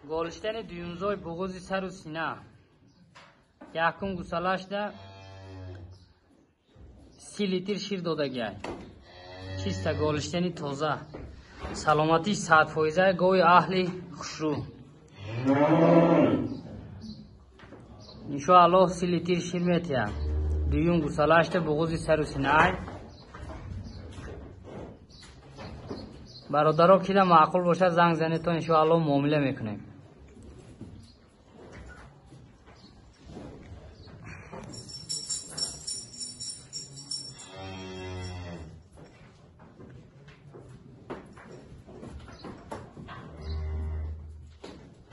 گالشتن دیونزای بغوزی سر و سینه یکم گسلاش ده 30 لیتر شیر داده گیای چیسته گالشتنی تازه سلامتی 100% گوی اهلی خوشرو انشاءالله 30 لیتر شیر میتیم دیون گسلاش ده بغوزی سر و سینه برادرها که معقول باشه زنگ زنید تا انشاءالله معامله میکنیم.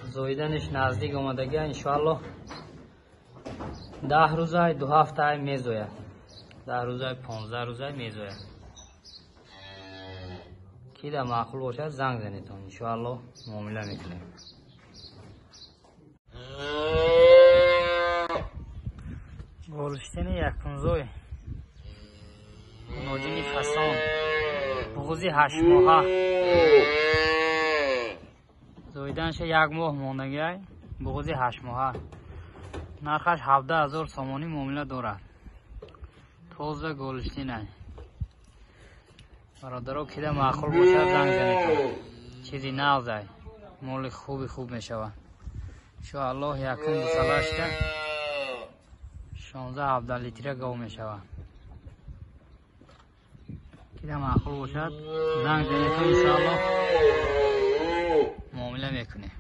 زویدنش نزدیک آمدگی انشاءالله 10 روزه 2 هفته میزوید 10 روزه 15 روزه میزوید کی در معقول باشه زنگ زنید تا انشاءالله معامله میکنیم. گالشتن یک پونزوی نوجینی فسان بغوزی 8 ماهه زویدنش 1 ماه موندگی بغوزی 8 ماهه نرخش 17,000 سامانی معامله دارد. تازه گالشتن برادرها که معقول باشه زنگ زنید چیزی نازای مال خوب میشود انشاءالله یکم گسلاش ده 16-17 لیتر گاو میشود که معقول باشد زنگ زنید انشاءالله معامله میکنه.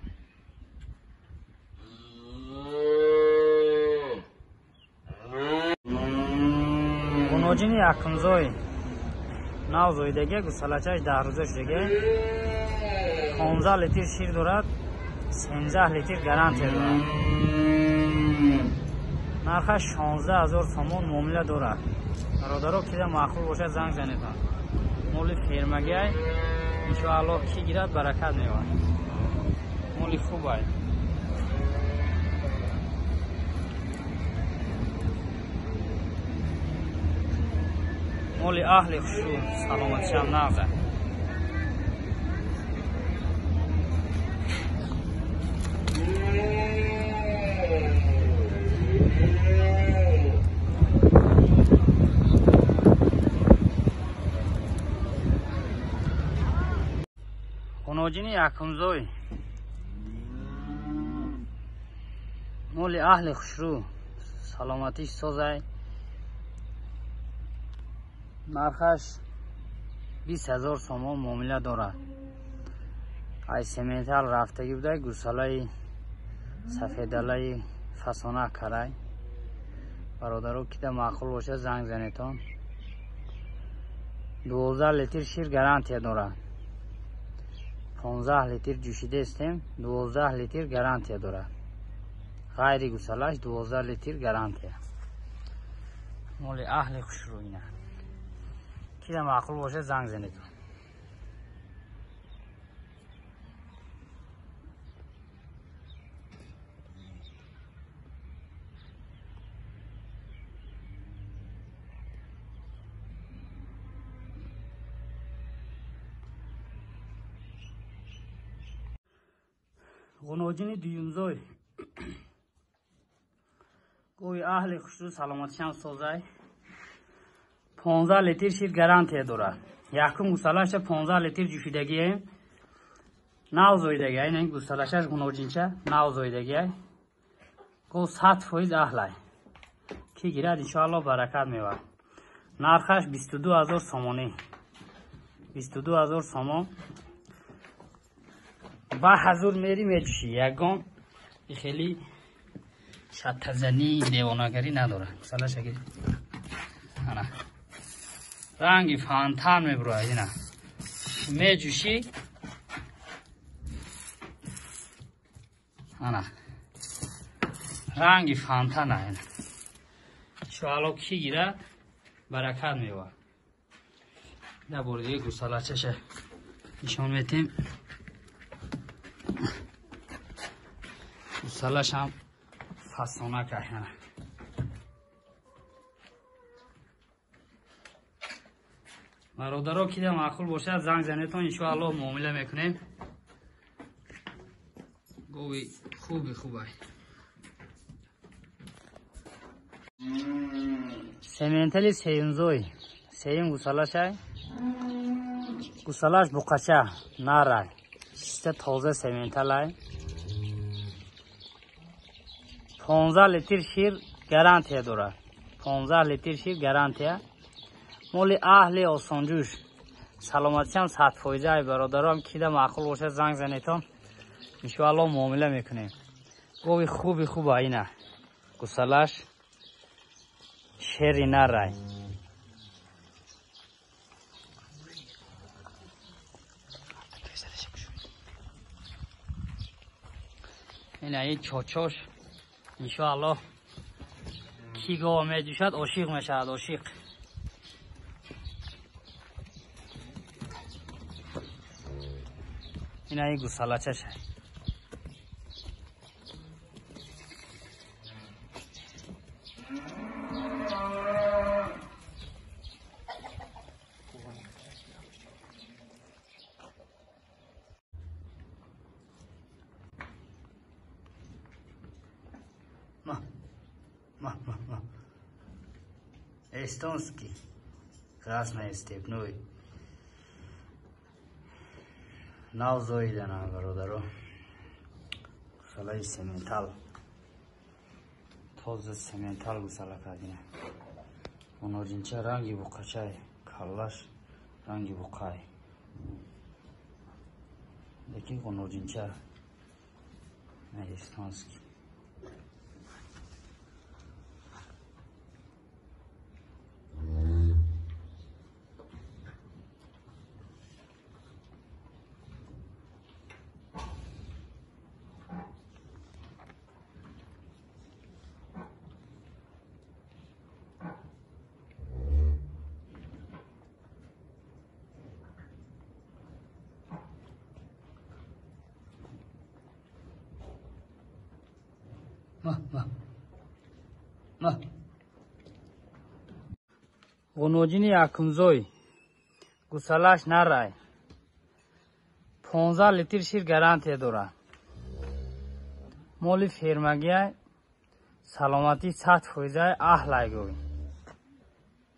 گناجین یکمزای نو زویدگی گسلاچش 10 روزه شدگی 15 لیتر شیر دارد 13 لیتر گارانتی دارد نرخش 16,000 سامان معامله دارد. برادرها که معقول باشه زنگ زنید مال فرمگی انشاءالله کی گیرد برکت میواد مال خوبه مال اهل خوشو سلامتی هم نغزه خوناجین یکمزوی مال اهل خوشرو سلامتیش سازه نرخش 20,000 سامان معامله دارد. ای سیمنتال رفتگی بوده گوساله سفیداله فسانه کرای برادرها که معقول باشه زنگ زنیتان 12 لیتر شیر گارانتی دارد 15 لیتر جوشیده استیم 12 لیتر گارانتی دارد غیر گوسالهش 12 لیتر گارانتی مال اهل خوشرو اینه کی معقول باشه زنگ زنید. گناجین دیونزای گوی اهل خوشرو سلامتیشان سازای 15 لیتر شیر گارانتی دارد. یکم گوسالهش 15 لیتر جوشیدگی نو زویدگی این گوسالهش گناجینچه نو زویدگی گو 100% اهل کی گیرد انشاءالله برکت میواد. نرخش 22,000 سامانی 22,000 سامان با حضور میری میجوشی یکم خیلی شتزنی دیوانگری نداره گوسالهش اگه انا رنگی فانتان میبروه اینا میجوشی انا رنگی فانتان اینا انشاءالله کی گیره برکت میواد. در بردگی گوساله چشه نشان میتیم گوسالهش هم فسانه که برادرها که معقول باشه زنگ زنید تا انشاءالله معامله میکنیم. گوی خوبه سمنتلی سیمزوی سیم گوسالاشای گوسالاش بقچه نارای شیسته تازه سمنتلای 15 لیتر شیر گارانتی داره 15 لیتر شیر گارانتی مولی اهل آسانجوش سلامتی هم 100% برادرام کیده معقول باشه زنگ زنیتون انشاءالله معامله میکنیم گوی خوبه اینه گوسالاش شیری نرای این چاچاش انشاءالله کی گوه میجوشد عاشق میشد عاشق این گوسالاچش Estonski, krasna stepnoj. Navzoidena برادرو. گوساله سمنتال. تازه سمنتال گوساله کردیم. اونورینچه رنگی بقچه، کلاش رنگی بقای. لیکن اونورینچه نه استونسکی. غنوجین یکمزوی گوسالاش نرای 15 لیتر شیر گارانتی داره مولی فرمگی سلامتی 100% اهل گوی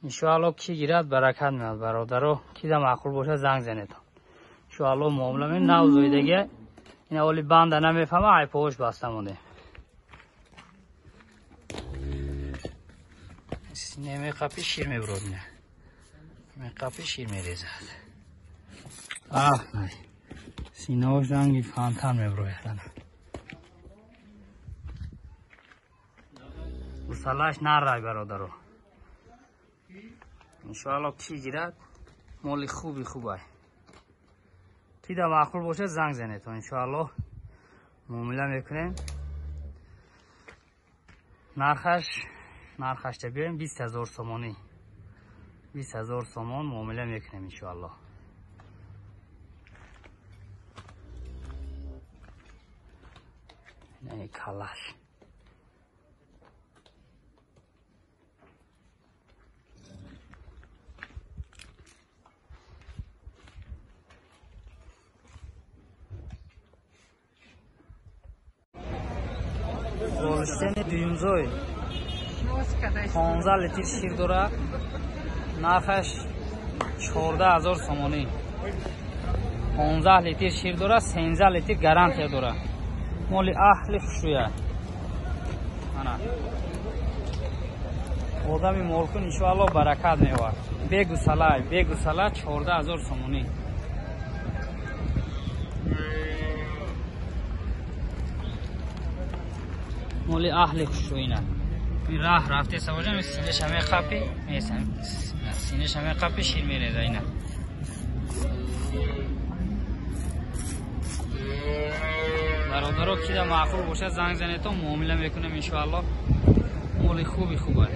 انشاءالله کی گیرد برکت میاد برادرو کی ده معقول باشه زنگ زنید انشاءالله معامله می نو زویدگی این اولی بنده نمیفهمه ای پوش بسته مونده نمی قپی شیر میبرود نه نمی قپی شیر میریزد سینه هاش رنگی فانتان میبروید گوسالاش نرای برادرو انشاءالله کی گیرد مولی خوبه کی ده معقول باشه زنگ زنه تو انشاءالله معامله میکنیم نرخش تا بیایم 20,000 سومانی 20,000 سومان معامله میکنیم انشاءالله نه کلاش گوشتن دویمزوی 15 لیتر شیر داره نرخش 14,000 سومانی 15 لیتر شیر داره 13 لیتر گارانتی داره مولی اهل خوشویه انا آدمی مالکون انشاءالله برکت میوارد بگو سلا 14,000 سومانی مولی اهل خوشوینه این راه رفته سواجم سینه‌ش همه قپی میسن سینه‌ش همه قپی شیر میریزه اینه برادرو کی ده معقول باشه زنگ زنه تو معامله میکنم انشاءالله مولی خوبه